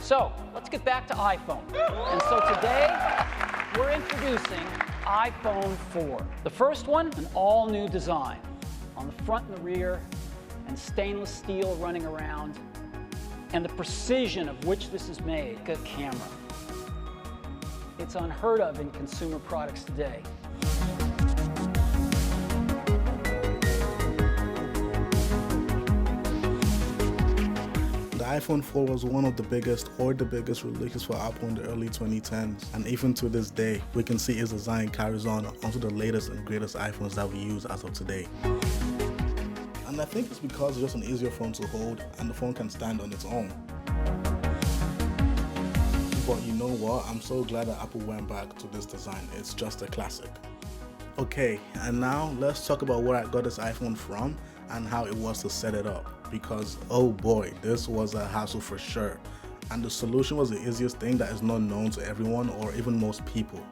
So let's get back to iPhone. And so today, we're introducing iPhone 4. The first one, an all-new design. On the front and the rear, and stainless steel running around, and the precision of which this is made. Good camera. It's unheard of in consumer products today. The iPhone 4 was one of the biggest or the biggest releases for Apple in the early 2010s, and even to this day, we can see its design carries on onto the latest and greatest iPhones that we use as of today. And I think it's because it's just an easier phone to hold and the phone can stand on its own. But you know what? I'm so glad that Apple went back to this design. It's just a classic. Okay, and now let's talk about where I got this iPhone from and how it was to set it up. Because oh boy, this was a hassle for sure. And the solution was the easiest thing that is not known to everyone or even most people.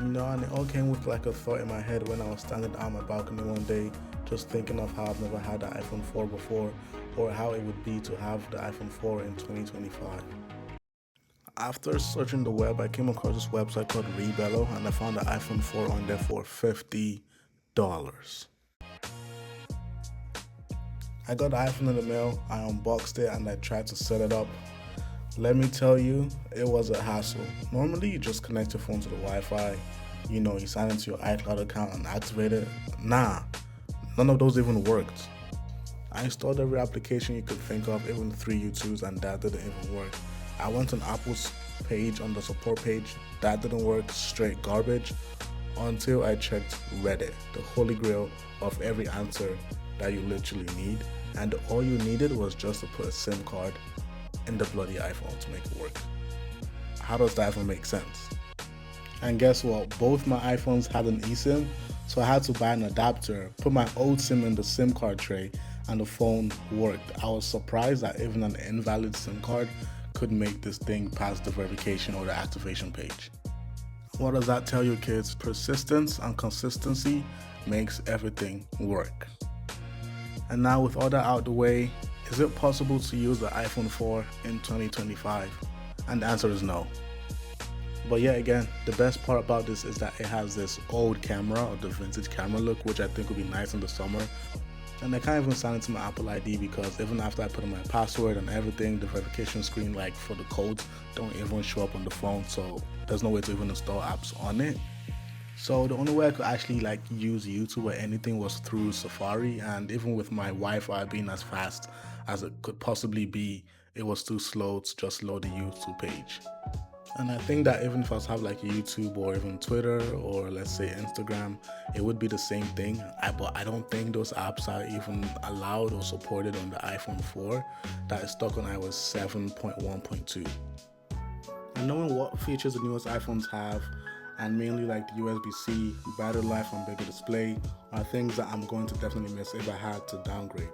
You know, and it all came with like a thought in my head when I was standing on my balcony one day, just thinking of how I've never had the iPhone 4 before, or how it would be to have the iPhone 4 in 2025. After searching the web, I came across this website called Rebello, and I found the iPhone 4 on there for $50. I got the iPhone in the mail, I unboxed it, and I tried to set it up. Let me tell you, it was a hassle. Normally, you just connect your phone to the Wi-Fi, you know, you sign into your iCloud account and activate it. Nah, none of those even worked. I installed every application you could think of, even 3 U2s, and that didn't even work. I went on Apple's page, on the support page, that didn't work, straight garbage, until I checked Reddit, the holy grail of every answer that you literally need, and all you needed was just to put a SIM card in the bloody iPhone to make it work. How does that even make sense? And guess what? Both my iPhones had an eSIM, so I had to buy an adapter, put my old SIM in the SIM card tray, and the phone worked. I was surprised that even an invalid SIM card could make this thing past the verification or the activation page. What does that tell you, kids? Persistence and consistency makes everything work. And now with all that out the way, is it possible to use the iPhone 4 in 2025? And the answer is no. But yet again, the best part about this is that it has this old camera, or the vintage camera look, which I think would be nice in the summer. And I can't even sign into my Apple ID because even after I put in my password and everything, the verification screen, like for the codes, don't even show up on the phone, so there's no way to even install apps on it. So the only way I could actually like use YouTube or anything was through Safari, and even with my Wi-Fi being as fast as it could possibly be, it was too slow to just load the YouTube page. And I think that even if I was to have like YouTube or even Twitter or let's say Instagram, it would be the same thing. But I don't think those apps are even allowed or supported on the iPhone 4 that is stuck on iOS 7.1.2. And knowing what features the newest iPhones have, and mainly like the USB-C, battery life, and bigger display, are things that I'm going to definitely miss if I had to downgrade.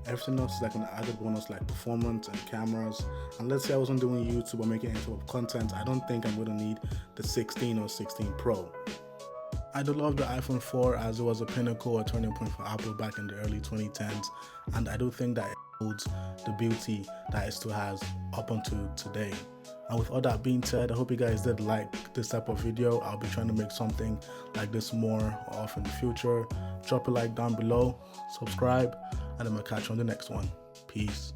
Everything else is like an added bonus like performance and cameras. And let's say I wasn't doing YouTube or making any type of content, I don't think I'm going to need the 16 or 16 Pro. I do love the iPhone 4 as it was a pinnacle or turning point for Apple back in the early 2010s, and I do think that it holds the beauty that it still has up until today. And with all that being said, I hope you guys did like this type of video. I'll be trying to make something like this more often in the future. Drop a like down below, subscribe, and I'm gonna catch you on the next one. Peace.